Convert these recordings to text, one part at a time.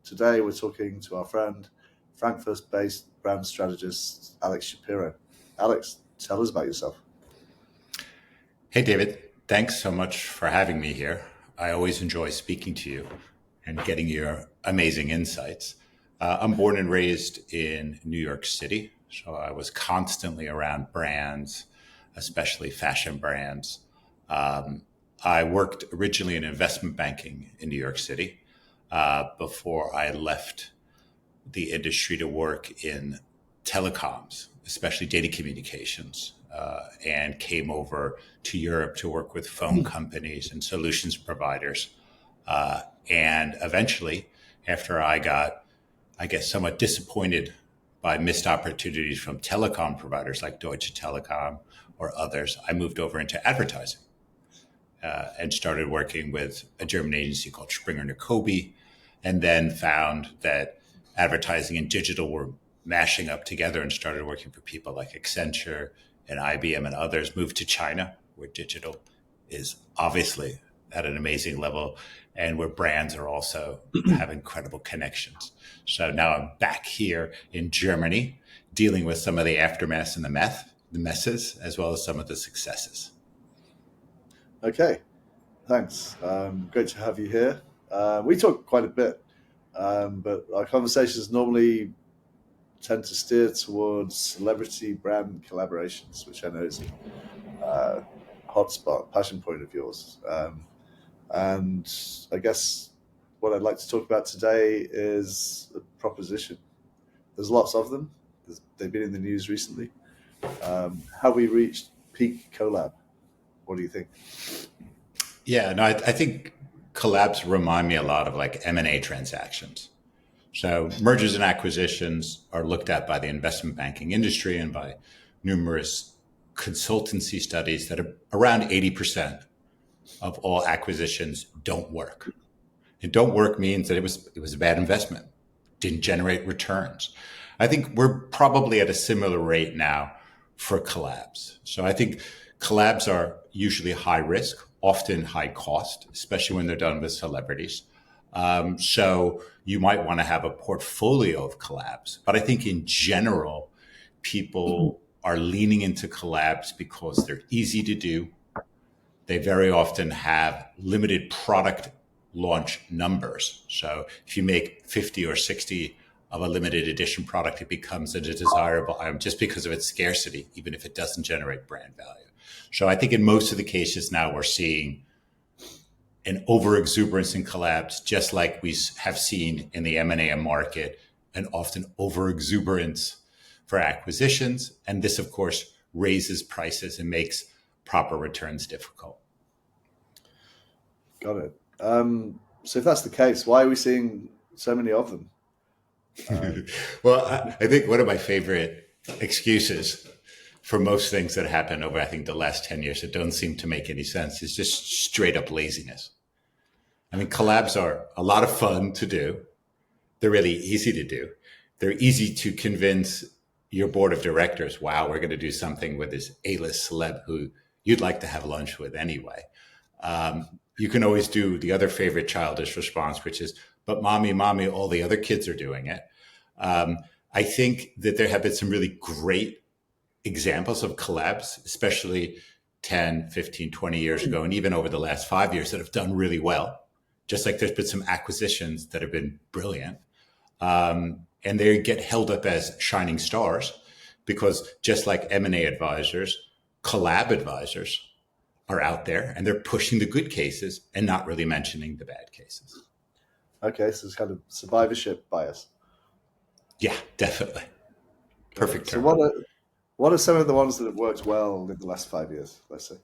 Today, we're talking to our friend, Frankfurt-based brand strategist, Alex Shapiro. Alex, tell us about yourself. Hey, David. Thanks so much for having me here. I always enjoy speaking to you and getting your amazing insights. I'm born and raised in New York City, so I was constantly around brands, especially fashion brands. I worked originally in investment banking in New York City before I left the industry to work in telecoms, especially data communications, and came over to Europe to work with phone companies and solutions providers. And eventually, after I got, I guess, somewhat disappointed by missed opportunities from telecom providers like Deutsche Telekom or others, I moved over into advertising and started working with a German agency called Springer Nakobi, and then found that advertising and digital were mashing up together and started working for people like Accenture and IBM and others. Moved to China, where digital is obviously at an amazing level and where brands are also have incredible connections. So now I'm back here in Germany dealing with some of the aftermath and the messes, as well as some of the successes. Okay, thanks. Great to have you here. We talk quite a bit, but our conversations normally tend to steer towards celebrity brand collaborations, which I know is a hotspot, passion point of yours. And I guess what I'd like to talk about today is a proposition. There's lots of them. They've been in the news recently. How we reached peak collab. What do you think? Yeah, no, I think collabs remind me a lot of like M&A transactions. So mergers and acquisitions are looked at by the investment banking industry and by numerous consultancy studies that are around 80% of all acquisitions don't work. And don't work means that it was a bad investment, didn't generate returns. I think we're probably at a similar rate now for collabs. So I think collabs are usually high risk, often high cost, especially when they're done with celebrities. So you might want to have a portfolio of collabs. But I think in general, people are leaning into collabs because they're easy to do. They very often have limited product launch numbers. So if you make 50 or 60 of a limited edition product, it becomes a desirable item just because of its scarcity, even if it doesn't generate brand value. So I think in most of the cases now we're seeing an overexuberance in collabs, just like we have seen in the M&A market, and often overexuberance for acquisitions. And this, of course, raises prices and makes proper returns difficult. Got it. So if that's the case, why are we seeing so many of them? Well, I think one of my favorite excuses for most things that happen over, I think, the last 10 years that don't seem to make any sense is just straight up laziness. I mean, collabs are a lot of fun to do. They're really easy to do. They're easy to convince your board of directors, wow, we're going to do something with this A-list celeb who you'd like to have lunch with anyway. You can always do the other favorite childish response, which is, but mommy, all the other kids are doing it. I think that there have been some really great examples of collabs, especially 10, 15, 20 years ago, and even over the last 5 years that have done really well. Just like there's been some acquisitions that have been brilliant. And they get held up as shining stars because just like M&A advisors, collab advisors are out there and they're pushing the good cases and not really mentioning the bad cases. Okay, so it's kind of survivorship bias. Yeah, definitely. Perfect term. So what are some of the ones that have worked well in the last 5 years, let's say?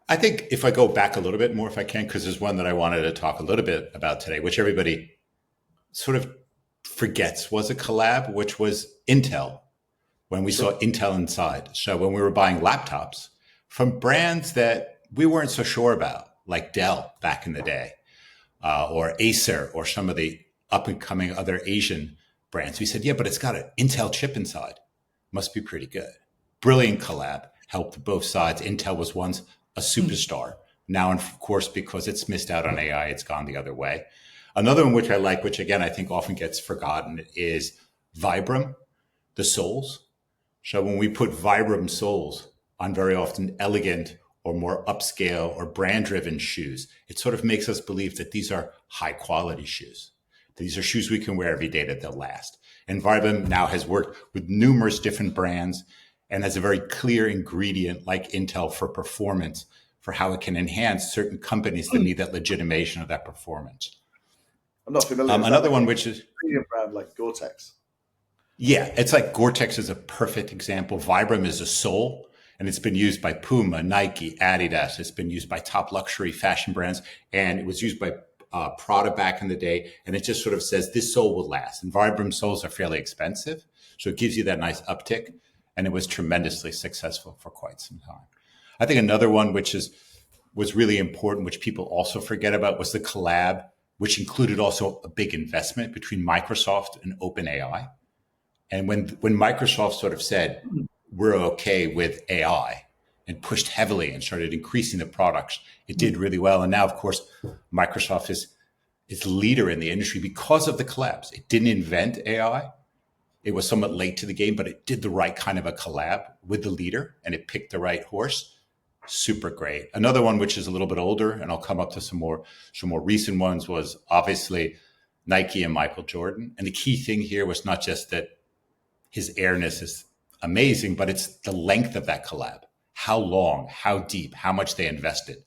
I think if I go back a little bit more, if I can, because there's one that I wanted to talk a little bit about today, which everybody sort of forgets was a collab, which was Intel, when we saw Intel Inside. So when we were buying laptops from brands that we weren't so sure about, like Dell back in the day, or Acer, or some of the up and coming other Asian brands, we said, yeah, but it's got an Intel chip inside. Must be pretty good. Brilliant collab, helped both sides. Intel was once a superstar. Now, of course, because it's missed out on AI, it's gone the other way. Another one which I like, which again I think often gets forgotten, is Vibram, the soles. So when we put Vibram soles on very often elegant or more upscale or brand driven shoes, it sort of makes us believe that these are high quality shoes. These are shoes we can wear every day, that they'll last. And Vibram now has worked with numerous different brands and has a very clear ingredient like Intel for performance, for how it can enhance certain companies that need that legitimation of that performance. I'm not familiar. Another one, which is premium brand like Gore-Tex. Yeah, it's like Gore-Tex is a perfect example. Vibram is a sole, and it's been used by Puma, Nike, Adidas. It's been used by top luxury fashion brands, and it was used by Prada back in the day. And it just sort of says this sole will last. And Vibram soles are fairly expensive, so it gives you that nice uptick. And it was tremendously successful for quite some time. I think another one was really important, which people also forget about, was the collab, which included also a big investment between Microsoft and OpenAI. And when Microsoft sort of said, we're okay with AI, and pushed heavily and started increasing the products, it did really well. And now, of course, Microsoft is leader in the industry because of the collabs. It didn't invent AI. It was somewhat late to the game, but it did the right kind of a collab with the leader, and it picked the right horse. Super great. Another one, which is a little bit older, and I'll come up to some more recent ones, was obviously Nike and Michael Jordan. And the key thing here was not just that his airness is amazing, but it's the length of that collab. How long, how deep, how much they invested.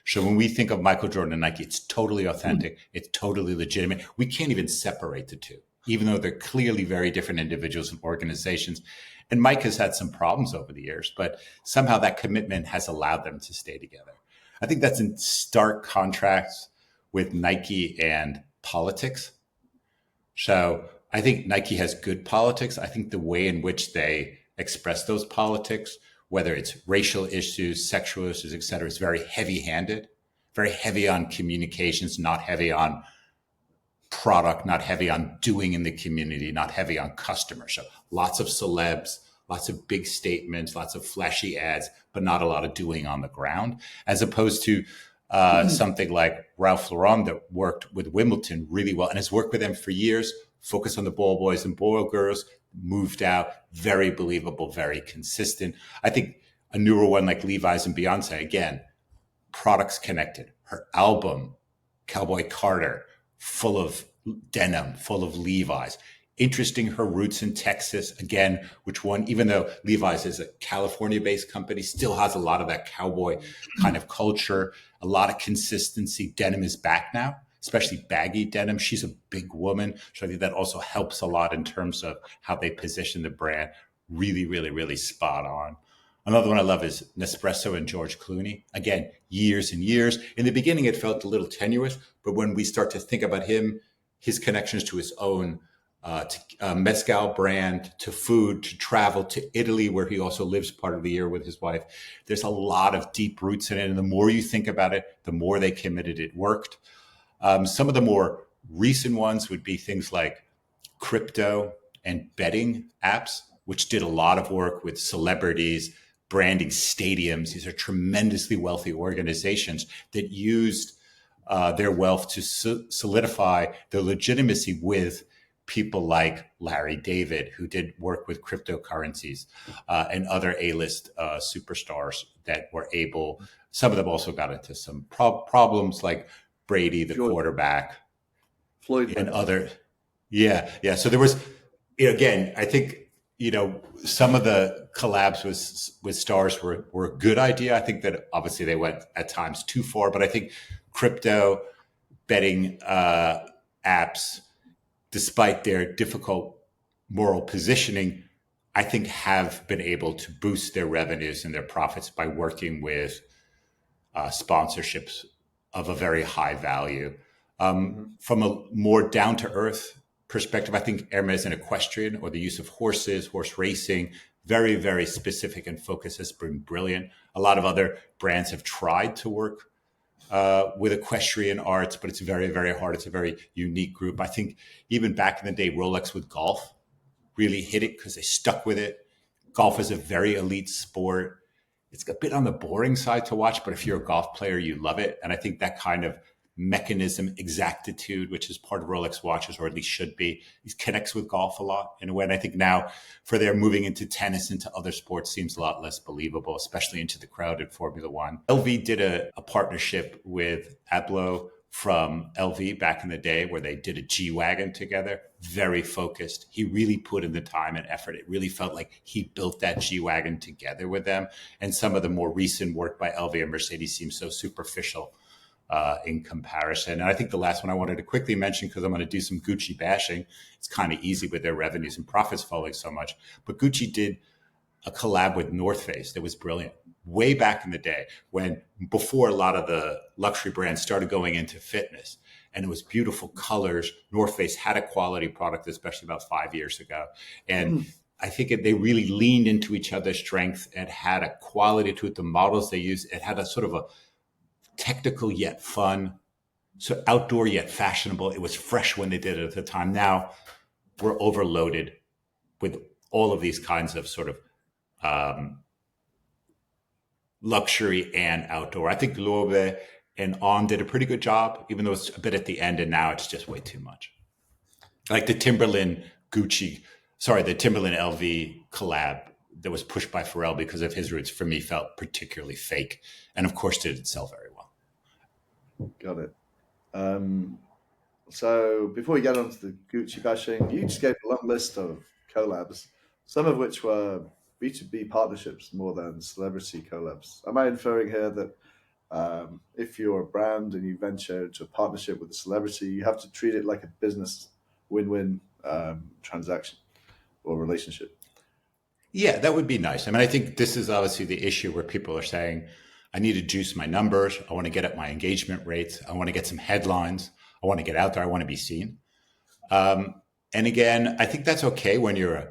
So when we think of Michael Jordan and Nike, it's totally authentic. It's totally legitimate. We can't even separate the two, even though they're clearly very different individuals and organizations. And Mike has had some problems over the years, but somehow that commitment has allowed them to stay together. I think that's in stark contrast with Nike and politics. So I think Nike has good politics. I think the way in which they express those politics, whether it's racial issues, sexual issues, et cetera, is very heavy-handed, very heavy on communications, not heavy on product, not heavy on doing in the community, not heavy on customers. So lots of celebs, lots of big statements, lots of flashy ads, but not a lot of doing on the ground, as opposed to something like Ralph Lauren that worked with Wimbledon really well and has worked with them for years, focused on the ball boys and ball girls, moved out, very believable, very consistent. I think a newer one like Levi's and Beyonce, again, products connected. Her album, Cowboy Carter, full of denim, full of Levi's. Interesting, her roots in Texas, again, which one, even though Levi's is a California-based company, still has a lot of that cowboy kind of culture, a lot of consistency. Denim is back now, especially baggy denim. She's a big woman, so I think that also helps a lot in terms of how they position the brand. Really, really, really spot on. Another one I love is Nespresso and George Clooney. Again, years and years. In the beginning, it felt a little tenuous, but when we start to think about him, his connections to his own mezcal brand, to food, to travel, to Italy, where he also lives part of the year with his wife, there's a lot of deep roots in it. And the more you think about it, the more they committed, it worked. Some of the more recent ones would be things like crypto and betting apps, which did a lot of work with celebrities, branding stadiums. These are tremendously wealthy organizations that used their wealth to solidify their legitimacy with people like Larry David, who did work with cryptocurrencies, and other A-list superstars that were able. Some of them also got into some problems, like Brady, the quarterback, Floyd, and other. Yeah. So there was, again, I think, some of the collabs with stars were a good idea. I think that obviously they went at times too far, but I think crypto betting apps, despite their difficult moral positioning, I think have been able to boost their revenues and their profits by working with sponsorships of a very high value. From a more down-to-earth perspective, I think Hermes and equestrian, or the use of horses, horse racing, very, very specific and focused, has been brilliant. A lot of other brands have tried to work with equestrian arts, but it's very, very hard. It's a very unique group. I think even back in the day, Rolex with golf really hit it because they stuck with it. Golf is a very elite sport. It's a bit on the boring side to watch, but if you're a golf player, you love it. And I think that kind of mechanism exactitude, which is part of Rolex watches, or at least should be. He connects with golf a lot in a way. And I think now for their moving into tennis, into other sports, seems a lot less believable, especially into the crowded Formula One. LV did a partnership with Abloh from LV back in the day where they did a G-Wagon together, very focused. He really put in the time and effort. It really felt like he built that G-Wagon together with them. And some of the more recent work by LV and Mercedes seems so superficial in comparison. And I think the last one I wanted to quickly mention, because I'm going to do some Gucci bashing, it's kind of easy with their revenues and profits falling so much, but Gucci did a collab with North Face that was brilliant way back in the day, when before a lot of the luxury brands started going into fitness, and it was beautiful colors. North Face had a quality product, especially about 5 years ago. And I think they really leaned into each other's strength and had a quality to it. The models they used, it had a sort of a technical yet fun, so outdoor yet fashionable. It was fresh when they did it at the time. Now we're overloaded with all of these kinds of sort of luxury and outdoor. I think Loewe and On did a pretty good job, even though it's a bit at the end, and now it's just way too much. Like the Timberland LV collab that was pushed by Pharrell because of his roots, for me, felt particularly fake, and of course didn't sell very well. Got it. So before we get on to the Gucci bashing, you just gave a long list of collabs, some of which were B2B partnerships more than celebrity collabs. Am I inferring here that if you're a brand and you venture into a partnership with a celebrity, you have to treat it like a business win-win transaction or relationship? Yeah, that would be nice. I mean, I think this is obviously the issue where people are saying, I need to juice my numbers. I want to get up my engagement rates. I want to get some headlines. I want to get out there. I want to be seen. And again, I think that's okay when you're an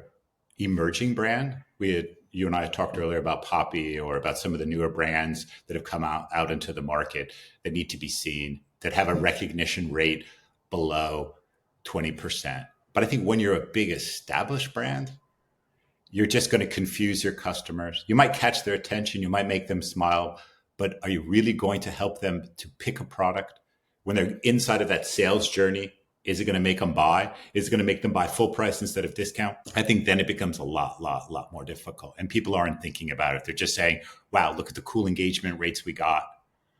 emerging brand. You and I talked earlier about Poppy or about some of the newer brands that have come out into the market that need to be seen, that have a recognition rate below 20%. But I think when you're a big established brand, you're just going to confuse your customers. You might catch their attention. You might make them smile. But are you really going to help them to pick a product when they're inside of that sales journey? Is it going to make them buy? Is it going to make them buy full price instead of discount? I think then it becomes a lot more difficult. And people aren't thinking about it. They're just saying, wow, look at the cool engagement rates we got.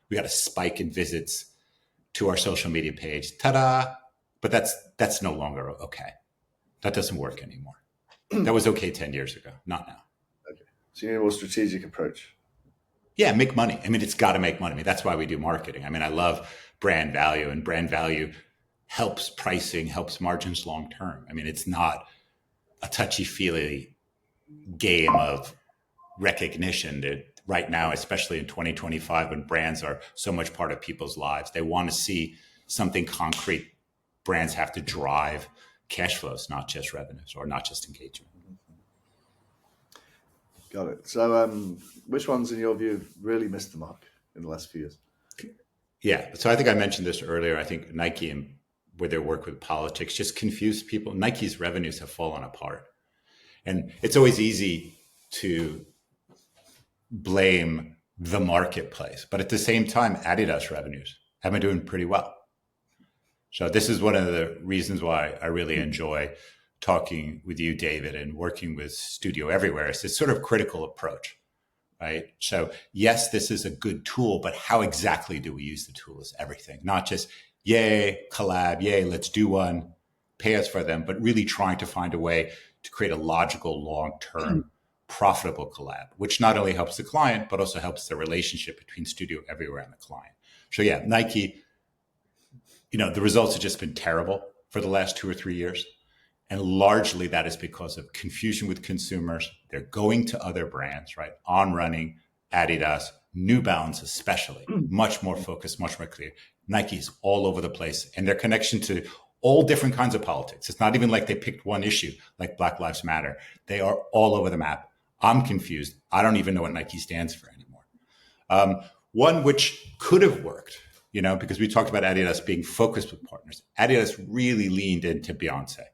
We got a spike in visits to our social media page. Ta-da! But that's no longer okay. That doesn't work anymore. That was okay 10 years ago, not now. Okay. So you need a more strategic approach. Yeah, make money. I mean, it's got to make money. I mean, that's why we do marketing. I mean, I love brand value, and brand value helps pricing, helps margins long term. I mean, it's not a touchy-feely game of recognition that right now, especially in 2025, when brands are so much part of people's lives, they want to see something concrete. Brands have to drive cash flows, not just revenues or not just engagement. Got it. So which ones, in your view, have really missed the mark in the last few years? Yeah. So I think I mentioned this earlier. I think Nike and with their work with politics just confused people. Nike's revenues have fallen apart. And it's always easy to blame the marketplace. But at the same time, Adidas revenues have been doing pretty well. So this is one of the reasons why I really enjoy talking with you, David, and working with Studio Everywhere. It's this sort of critical approach, right? So yes, this is a good tool, but how exactly do we use the tool is everything. Not just, yay, collab, yay, let's do one, pay us for them, but really trying to find a way to create a logical, long-term, profitable collab, which not only helps the client, but also helps the relationship between Studio Everywhere and the client. So yeah, Nike, the results have just been terrible for the last 2 or 3 years. And largely that is because of confusion with consumers. They're going to other brands, right? On Running, Adidas, New Balance especially, much more focused, much more clear. Nike's all over the place, and their connection to all different kinds of politics. It's not even like they picked one issue like Black Lives Matter. They are all over the map. I'm confused. I don't even know what Nike stands for anymore. One which could have worked, because we talked about Adidas being focused with partners. Adidas really leaned into Beyonce.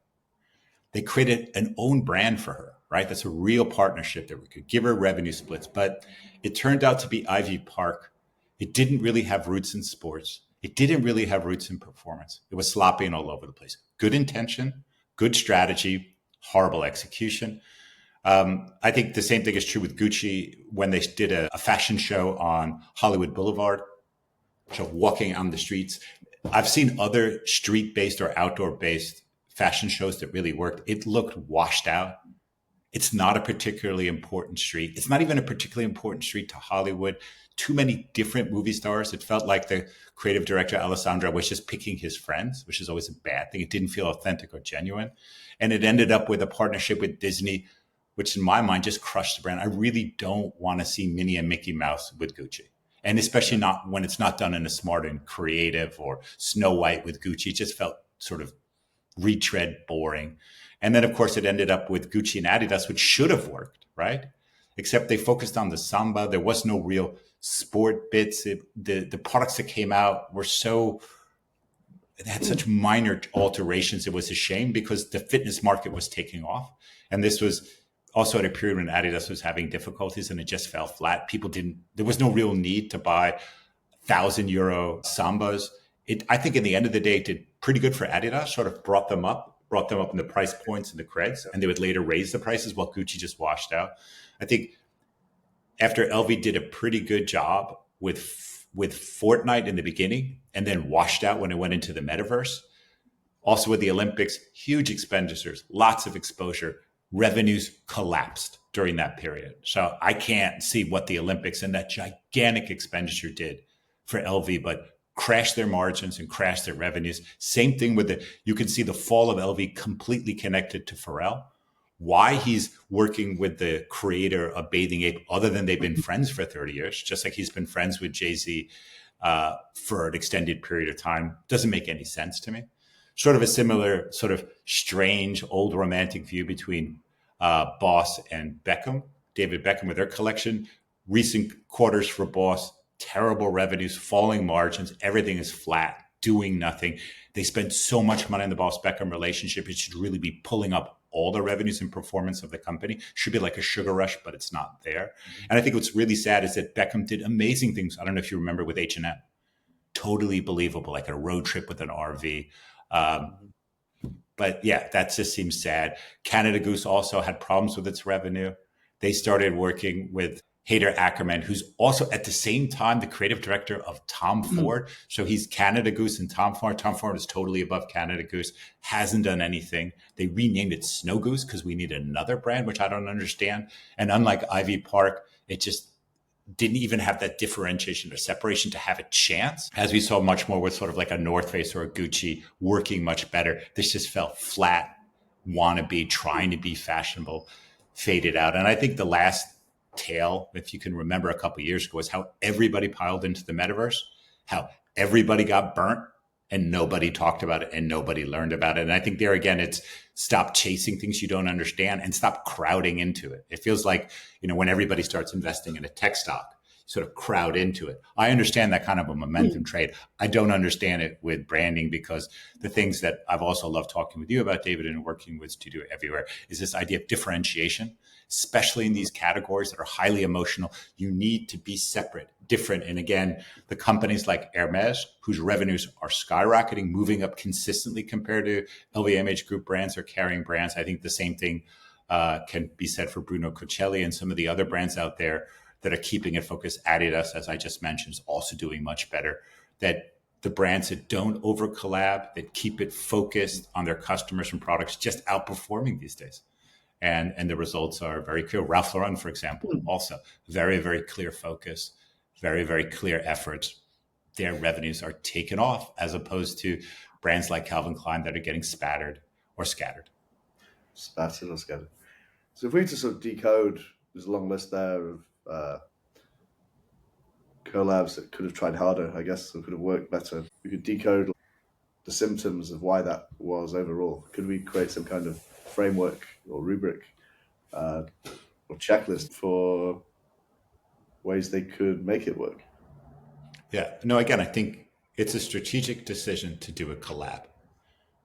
They created an own brand for her, right? That's a real partnership that we could give her revenue splits, but it turned out to be Ivy Park. It didn't really have roots in sports. it didn't really have roots in performance. It was sloppy and all over the place. Good intention, good strategy, horrible execution. I think the same thing is true with Gucci when they did a fashion show on Hollywood Boulevard, so walking on the streets. I've seen other street-based or outdoor-based fashion shows that really worked. It looked washed out. It's not a particularly important street. It's not even a particularly important street to Hollywood. Too many different movie stars. It felt like the creative director, Alessandro, was just picking his friends, which is always a bad thing. It didn't feel authentic or genuine. And it ended up with a partnership with Disney, which in my mind just crushed the brand. I really don't want to see Minnie and Mickey Mouse with Gucci. And especially not when it's not done in a smart and creative, or Snow White with Gucci. It just felt sort of retread, boring. And then, of course, it ended up with Gucci and Adidas, which should have worked, right? Except they focused on the samba. There was no real sport bits. The products that came out were it had such minor alterations. It was a shame because the fitness market was taking off. And this was also at a period when Adidas was having difficulties and it just fell flat. There was no real need to buy €1,000 sambas. I think in the end of the day, it did pretty good for Adidas, sort of brought them up in the price points and the creds, and they would later raise the prices while Gucci just washed out. I think after LV did a pretty good job with Fortnite in the beginning and then washed out when it went into the metaverse. Also with the Olympics, huge expenditures, lots of exposure, revenues collapsed during that period. So I can't see what the Olympics and that gigantic expenditure did for LV, but crash their margins and crash their revenues. Same thing with you can see the fall of LV completely connected to Pharrell. Why he's working with the creator of Bathing Ape, other than they've been friends for 30 years, just like he's been friends with Jay-Z for an extended period of time, doesn't make any sense to me. Sort of a similar, sort of strange, old romantic view between Boss and Beckham, David Beckham with their collection. Recent quarters for Boss, terrible revenues, falling margins, everything is flat, doing nothing. They spend so much money on the Boss Beckham relationship. It should really be pulling up all the revenues and performance of the company. Should be like a sugar rush, but it's not there. And I think what's really sad is that Beckham did amazing things. I don't know if you remember with H&M. Totally believable, like a road trip with an RV. But yeah, that just seems sad. Canada Goose also had problems with its revenue. They started working with Haider Ackerman, who's also at the same time the creative director of Tom Ford. So he's Canada Goose and Tom Ford. Tom Ford is totally above Canada Goose, hasn't done anything. They renamed it Snow Goose because we need another brand, which I don't understand. And unlike Ivy Park, it just didn't even have that differentiation or separation to have a chance, as we saw much more with sort of like a North Face or a Gucci working much better. This just felt flat, wannabe, trying to be fashionable, faded out. And I think the last tale, if you can remember a couple of years ago, is how everybody piled into the metaverse, how everybody got burnt and nobody talked about it and nobody learned about it. And I think there again, it's stop chasing things you don't understand and stop crowding into it. It feels like, when everybody starts investing in a tech stock, sort of crowd into it. I understand that kind of a momentum trade. I don't understand it with branding, because the things that I've also loved talking with you about, David, and working with Studio Everywhere is this idea of differentiation, especially in these categories that are highly emotional. You need to be separate, different. And again, the companies like Hermes, whose revenues are skyrocketing, moving up consistently compared to LVMH group brands or carrying brands. I think the same thing can be said for Bruno Cocelli and some of the other brands out there that are keeping it focused. Adidas, as I just mentioned, is also doing much better. That the brands that don't over collab, that keep it focused on their customers and products, just outperforming these days. And the results are very clear. Ralph Lauren, for example, also very, very clear focus, very, very clear efforts. Their revenues are taken off, as opposed to brands like Calvin Klein that are getting spattered or scattered. Spattered or scattered. So if we just sort of decode, there's a long list there of collabs that could have tried harder, I guess, or could have worked better. We could decode the symptoms of why that was overall. Could we create some kind of framework or rubric or checklist for ways they could make it work? Yeah. No, again, I think it's a strategic decision to do a collab.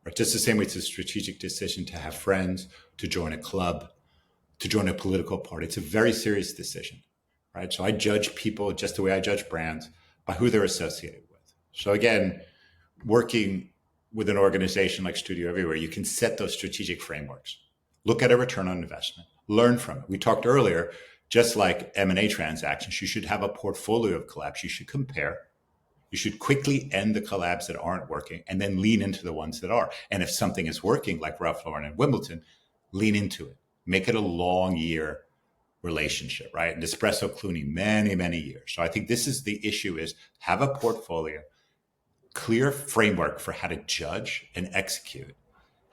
Right? Just the same way it's a strategic decision to have friends, to join a club, to join a political party. It's a very serious decision, right? So I judge people just the way I judge brands, by who they're associated with. So again, working with an organization like Studio Everywhere, you can set those strategic frameworks, look at a return on investment, learn from it. We talked earlier, just like M&A transactions, you should have a portfolio of collabs. You should compare. You should quickly end the collabs that aren't working and then lean into the ones that are. And if something is working, like Ralph Lauren and Wimbledon, lean into it. Make it a long year relationship, right? Nespresso Clooney, many, many years. So I think this is the issue: is have a portfolio, clear framework for how to judge and execute,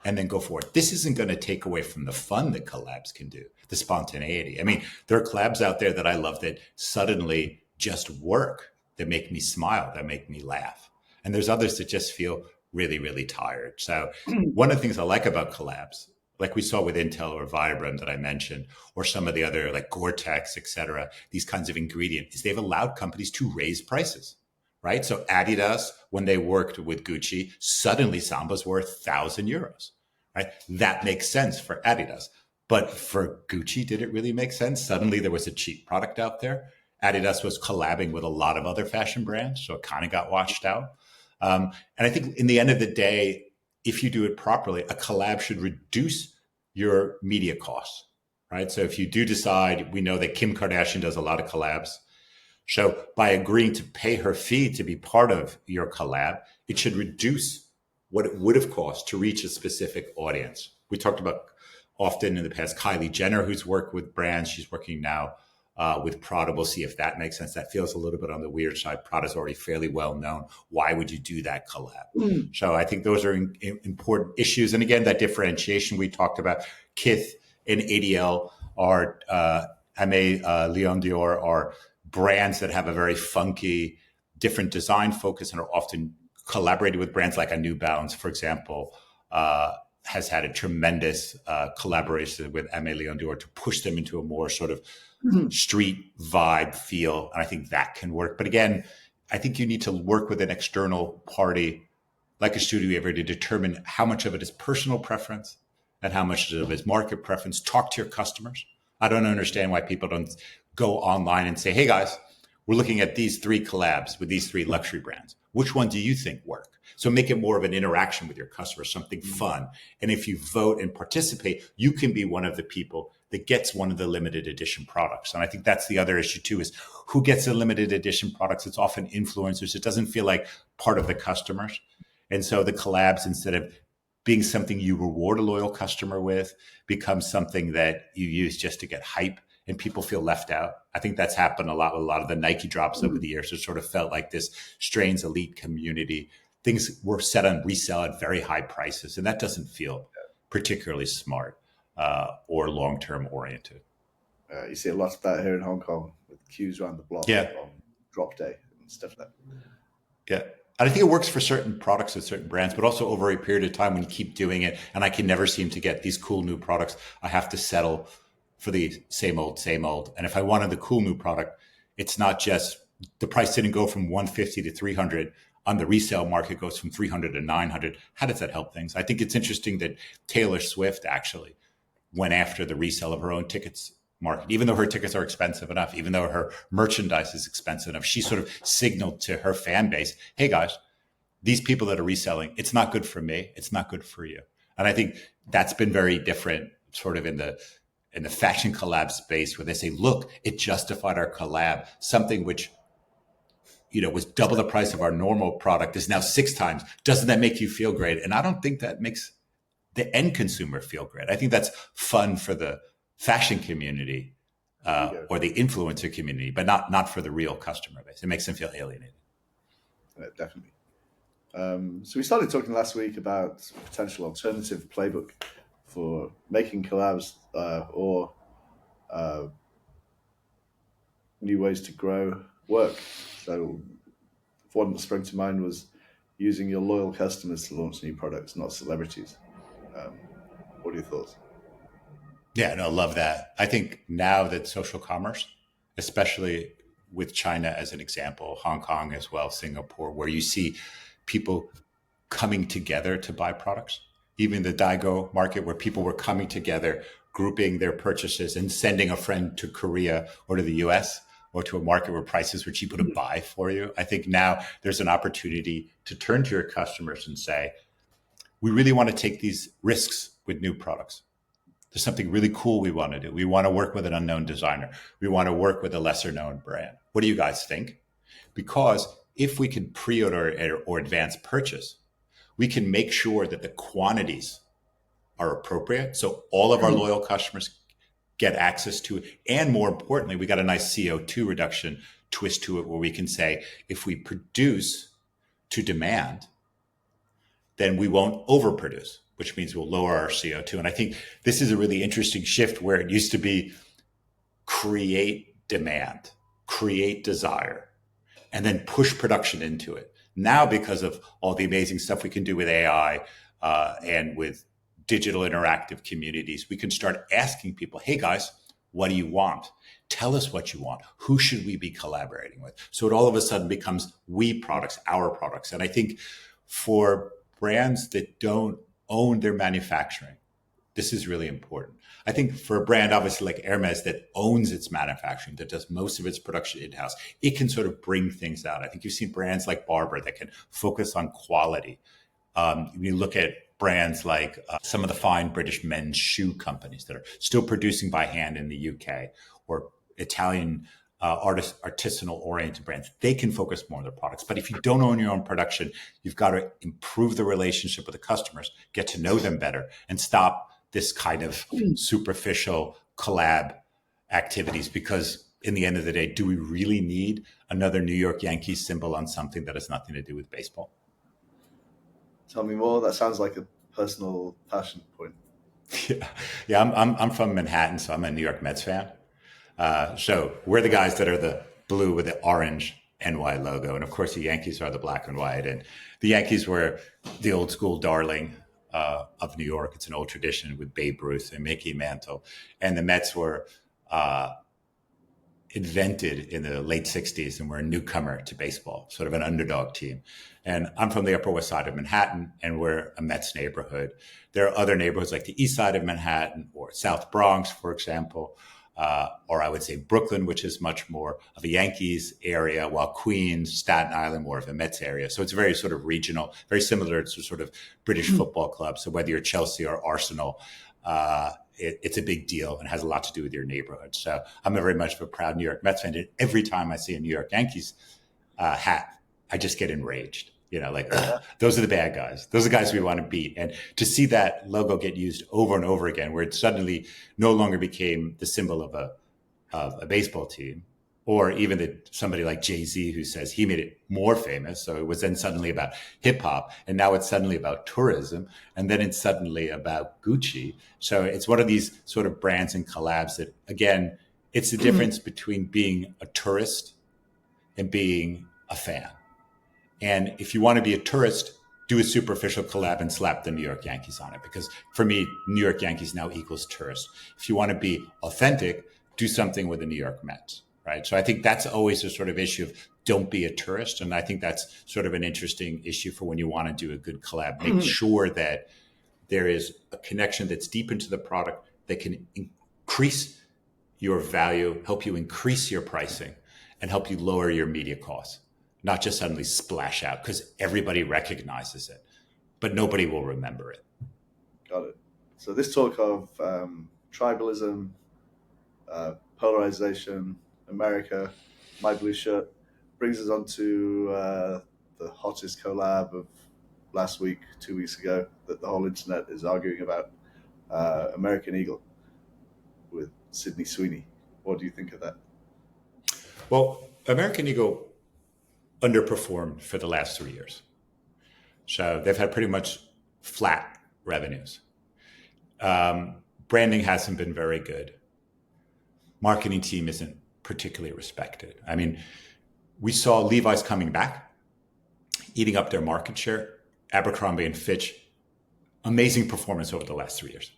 and then go forward. This isn't going to take away from the fun that collabs can do, the spontaneity. I mean, there are collabs out there that I love that suddenly just work, that make me smile, that make me laugh. And there's others that just feel really, really tired. So one of the things I like about collabs, like we saw with Intel or Vibram that I mentioned, or some of the other like Gore-Tex, et cetera, these kinds of ingredients, is they've allowed companies to raise prices, right? So Adidas, when they worked with Gucci, suddenly Samba's worth €1,000, right? That makes sense for Adidas. But for Gucci, did it really make sense? Suddenly there was a cheap product out there. Adidas was collabing with a lot of other fashion brands, so it kind of got washed out. And I think in the end of the day, if you do it properly, a collab should reduce your media costs, right? So if you do decide, we know that Kim Kardashian does a lot of collabs. So by agreeing to pay her fee to be part of your collab, it should reduce what it would have cost to reach a specific audience. We talked about often in the past Kylie Jenner, who's worked with brands. She's working now with Prada. We'll see if that makes sense. That feels a little bit on the weird side. Prada's already fairly well known. Why would you do that collab? So I think those are important issues. And again, that differentiation we talked about, Kith and ADL are Aimé Leon Dior are brands that have a very funky, different design focus and are often collaborated with brands like a New Balance, for example, has had a tremendous collaboration with Aimé Leon Dior to push them into a more sort of street vibe feel. And I think that can work. But again, I think you need to work with an external party like a Studio Everywhere to determine how much of it is personal preference and how much of it is market preference. Talk to your customers. I don't understand why people don't go online and say, hey guys, we're looking at these 3 collabs with these 3 luxury brands. Which one do you think work? So make it more of an interaction with your customers, something fun. And if you vote and participate, you can be one of the people that gets one of the limited edition products. And I think that's the other issue too, is who gets the limited edition products? It's often influencers. It doesn't feel like part of the customers. And so the collabs, instead of being something you reward a loyal customer with, becomes something that you use just to get hype and people feel left out. I think that's happened a lot with a lot of the Nike drops over the years. It sort of felt like this strange elite community. Things were set on resale at very high prices, and that doesn't feel particularly smart or long-term oriented. You see a lot of that here in Hong Kong with queues around the block on drop day and stuff like that. Yeah. And I think it works for certain products with certain brands, but also over a period of time when you keep doing it, and I can never seem to get these cool new products, I have to settle for the same old, same old. And if I wanted the cool new product, it's not just the price didn't go from 150 to 300 on the resale market, goes from 300 to 900. How does that help things? I think it's interesting that Taylor Swift actually went after the resale of her own tickets market, even though her tickets are expensive enough, even though her merchandise is expensive enough. She sort of signaled to her fan base, hey guys, these people that are reselling, it's not good for me. It's not good for you. And I think that's been very different sort of in the fashion collab space, where they say, look, it justified our collab. Something which, was double the price of our normal product is now 6 times. Doesn't that make you feel great? And I don't think that makes the end consumer feel great. I think that's fun for the fashion community or the influencer community, but not for the real customer base. It makes them feel alienated. Definitely. So we started talking last week about a potential alternative playbook for making collabs or new ways to grow work. So one that sprang to mind was using your loyal customers to launch new products, not celebrities. What are your thoughts? Yeah, no, love that. I think now that social commerce, especially with China as an example, Hong Kong as well, Singapore, where you see people coming together to buy products, even the Daigou market where people were coming together, grouping their purchases and sending a friend to Korea or to the US or to a market where prices were cheaper to buy for you. I think now there's an opportunity to turn to your customers and say, we really want to take these risks with new products. There's something really cool we want to do. We want to work with an unknown designer. We want to work with a lesser known brand. What do you guys think? Because if we can pre-order or advance purchase, we can make sure that the quantities are appropriate. So all of our loyal customers get access to it. And more importantly, we got a nice CO2 reduction twist to it where we can say, if we produce to demand, then we won't overproduce, which means we'll lower our CO2. And I think this is a really interesting shift where it used to be create demand, create desire, and then push production into it. Now, because of all the amazing stuff we can do with AI and with digital interactive communities, we can start asking people, hey guys, what do you want? Tell us what you want. Who should we be collaborating with? So it all of a sudden becomes we products, our products. And I think for brands that don't own their manufacturing, this is really important. I think for a brand, obviously like Hermes, that owns its manufacturing, that does most of its production in-house, it can sort of bring things out. I think you've seen brands like Barbour that can focus on quality. When you look at brands like some of the fine British men's shoe companies that are still producing by hand in the UK, or Italian artisanal oriented brands, they can focus more on their products. But if you don't own your own production, you've got to improve the relationship with the customers, get to know them better, and stop this kind of superficial collab activities. Because in the end of the day, do we really need another New York Yankees symbol on something that has nothing to do with baseball? Tell me more. That sounds like a personal passion point. Yeah. I'm from Manhattan, so I'm a New York Mets fan. So we're the guys that are the blue with the orange NY logo. And of course, the Yankees are the black and white. And the Yankees were the old school darling of New York. It's an old tradition with Babe Ruth and Mickey Mantle. And the Mets were invented in the late 60s and were a newcomer to baseball, sort of an underdog team. And I'm from the Upper West Side of Manhattan, and we're a Mets neighborhood. There are other neighborhoods like the East Side of Manhattan or South Bronx, for example, or I would say Brooklyn, which is much more of a Yankees area, while Queens, Staten Island, more of a Mets area. So it's very sort of regional, very similar to sort of British football clubs. So whether you're Chelsea or Arsenal, it's a big deal and has a lot to do with your neighborhood. So I'm very much of a proud New York Mets fan. And every time I see a New York Yankees hat, I just get enraged. You know, like, those are the bad guys. Those are the guys we want to beat. And to see that logo get used over and over again, where it suddenly no longer became the symbol of a baseball team, or even that somebody like Jay-Z who says he made it more famous. So it was then suddenly about hip hop, and now it's suddenly about tourism, and then it's suddenly about Gucci. So it's one of these sort of brands and collabs that, again, it's the difference between being a tourist and being a fan. And if you want to be a tourist, do a superficial collab and slap the New York Yankees on it. Because for me, New York Yankees now equals tourist. If you want to be authentic, do something with the New York Mets, right? So I think that's always a sort of issue of don't be a tourist. And I think that's sort of an interesting issue for when you want to do a good collab. Make sure that there is a connection that's deep into the product that can increase your value, help you increase your pricing, and help you lower your media costs. Not just suddenly splash out, because everybody recognizes it, but nobody will remember it. Got it. So this talk of tribalism, polarization, America, my blue shirt, brings us on to the hottest collab of last week, 2 weeks ago, that the whole internet is arguing about, American Eagle with Sydney Sweeney. What do you think of that? Well, American Eagle underperformed for the last 3 years. So they've had pretty much flat revenues. Branding hasn't been very good. Marketing team isn't particularly respected. I mean, we saw Levi's coming back, eating up their market share. Abercrombie and Fitch, amazing performance over the last 3 years.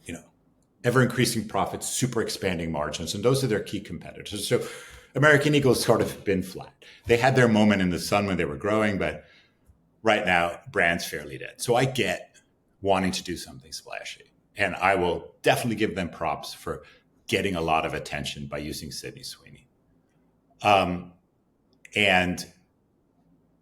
You know, ever increasing profits, super expanding margins, and those are their key competitors. So American Eagle has sort of been flat. They had their moment in the sun when they were growing, but right now, brand's fairly dead. So I get wanting to do something splashy. And I will definitely give them props for getting a lot of attention by using Sydney Sweeney. Um, and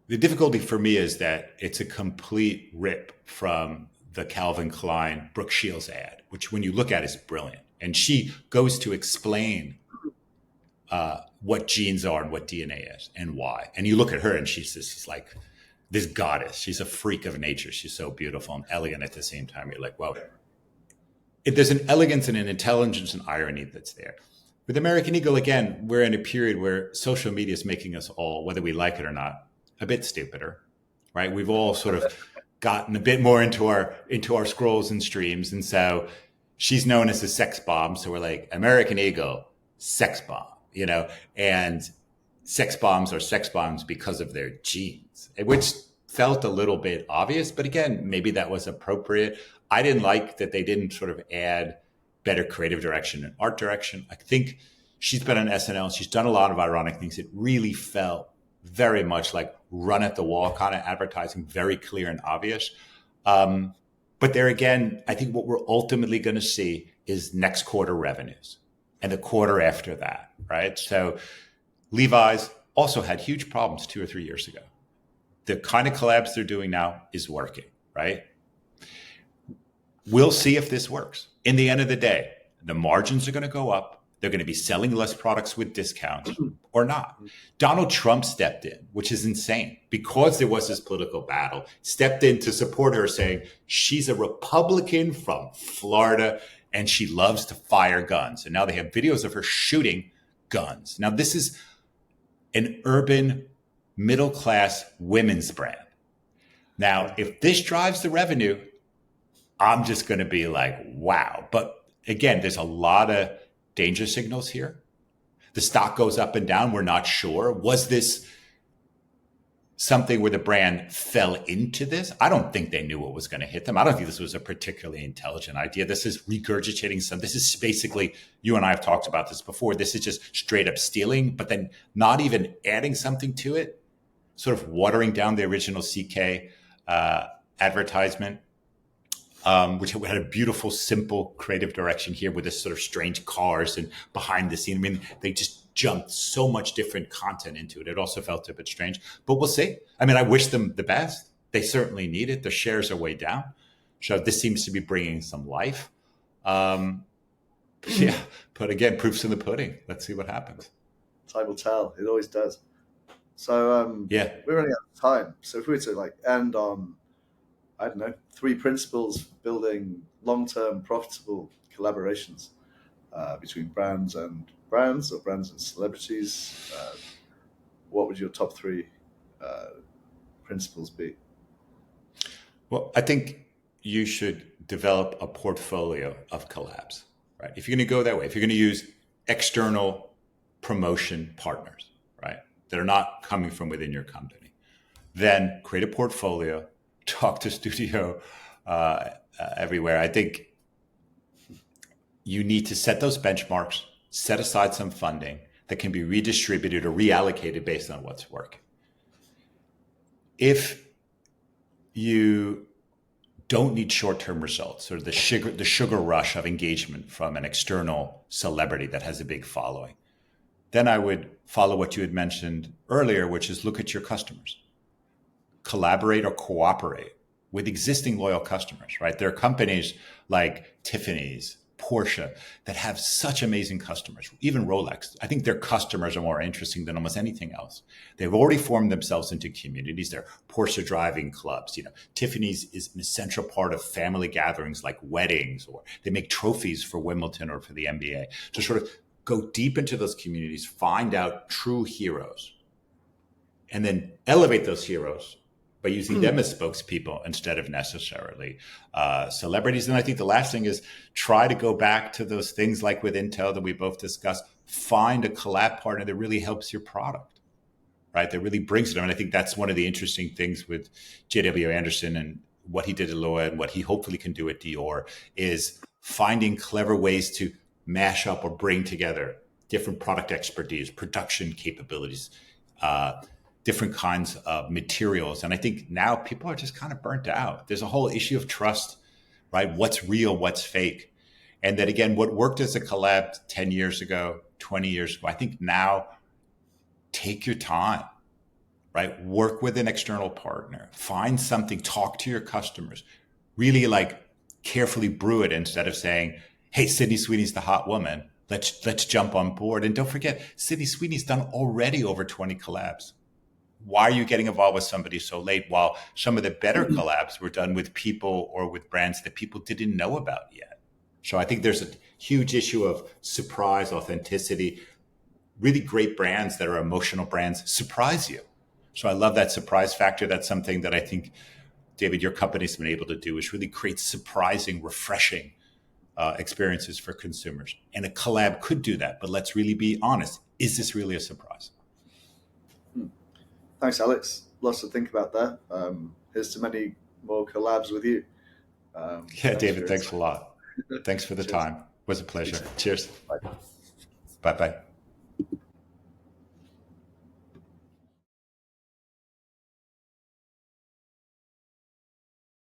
the difficulty for me is that it's a complete rip from the Calvin Klein Brooke Shields ad, which when you look at is brilliant. And she goes to explain what genes are and what DNA is and why. And you look at her and she's just like this goddess. She's a freak of nature. She's so beautiful and elegant at the same time. You're like, wow. There's an elegance and an intelligence and irony that's there. With American Eagle, again, we're in a period where social media is making us all, whether we like it or not, a bit stupider, right? We've all sort of gotten a bit more into our scrolls and streams. And so she's known as a sex bomb. So we're like, American Eagle, sex bomb, and sex bombs are sex bombs because of their genes, which felt a little bit obvious. But again, maybe that was appropriate. I didn't like that they didn't sort of add better creative direction and art direction. I think she's been on SNL. She's done a lot of ironic things. It really felt very much like run at the wall kind of advertising, very clear and obvious. But there again, I think what we're ultimately going to see is next quarter revenues and the quarter after that, right? So Levi's also had huge problems 2 or 3 years ago. The kind of collabs they're doing now is working, right? We'll see if this works. In the end of the day, the margins are going to go up. They're going to be selling less products with discounts or not. Donald Trump stepped in, which is insane because there was this political battle, stepped in to support her saying she's a Republican from Florida and she loves to fire guns. And now they have videos of her shooting guns. Now, this is an urban middle-class women's brand. Now, if this drives the revenue, I'm just going to be like, wow. But again, there's a lot of danger signals here. The stock goes up and down. We're not sure. Was this something where the brand fell into this? I don't think they knew what was going to hit them. I don't think this was a particularly intelligent idea. This is regurgitating some. This is basically, you and I have talked about this before. This is just straight up stealing, but then not even adding something to it, sort of watering down the original CK advertisement. Which had a beautiful, simple, creative direction here with this sort of strange cars and behind the scene. I mean, they just jumped so much different content into it. It also felt a bit strange, but we'll see. I mean, I wish them the best. They certainly need it. Their shares are way down. So this seems to be bringing some life. Yeah, but again, proof's in the pudding. Let's see what happens. Time will tell. It always does. So yeah, we're running out of time. So if we were to end on, I don't know, 3 principles for building long-term profitable collaborations between brands and brands or brands and celebrities, what would your top 3 principles be? Well, I think you should develop a portfolio of collabs, right? If you're going to go that way, if you're going to use external promotion partners, right, that are not coming from within your company, then create a portfolio, talk to studio everywhere. I think you need to set those benchmarks, set aside some funding that can be redistributed or reallocated based on what's working. If you don't need short-term results or the sugar rush of engagement from an external celebrity that has a big following, then I would follow what you had mentioned earlier, which is look at your customers. Collaborate or cooperate with existing loyal customers, right? There are companies like Tiffany's, Porsche that have such amazing customers, even Rolex. I think their customers are more interesting than almost anything else. They've already formed themselves into communities. They're Porsche driving clubs. Tiffany's is an essential part of family gatherings like weddings, or they make trophies for Wimbledon or for the NBA. To sort of go deep into those communities, find out true heroes, and then elevate those heroes by using them as spokespeople instead of necessarily celebrities. And I think the last thing is try to go back to those things like with Intel that we both discussed. Find a collab partner that really helps your product, right? That really brings it. And I think that's one of the interesting things with J.W. Anderson and what he did at Loa and what he hopefully can do at Dior is finding clever ways to mash up or bring together different product expertise, production capabilities, different kinds of materials. And I think now people are just kind of burnt out. There's a whole issue of trust, right? What's real, what's fake? And that, again, what worked as a collab 10 years ago, 20 years ago, I think now take your time, right? Work with an external partner, find something, talk to your customers, really like carefully brew it instead of saying, hey, Sydney Sweeney's the hot woman. Let's jump on board. And don't forget, Sydney Sweeney's done already over 20 collabs. Why are you getting involved with somebody so late while some of the better collabs were done with people or with brands that people didn't know about yet? So I think there's a huge issue of surprise, authenticity. Really great brands that are emotional brands surprise you. So I love that surprise factor. That's something that I think, David, your company's been able to do, is really create surprising, refreshing experiences for consumers. And a collab could do that. But let's really be honest. Is this really a surprise? Thanks, Alex. Lots to think about there. Here's to many more collabs with you. Yeah, David, thanks a lot. Thanks for the time. It was a pleasure. Cheers. Bye. Bye-bye.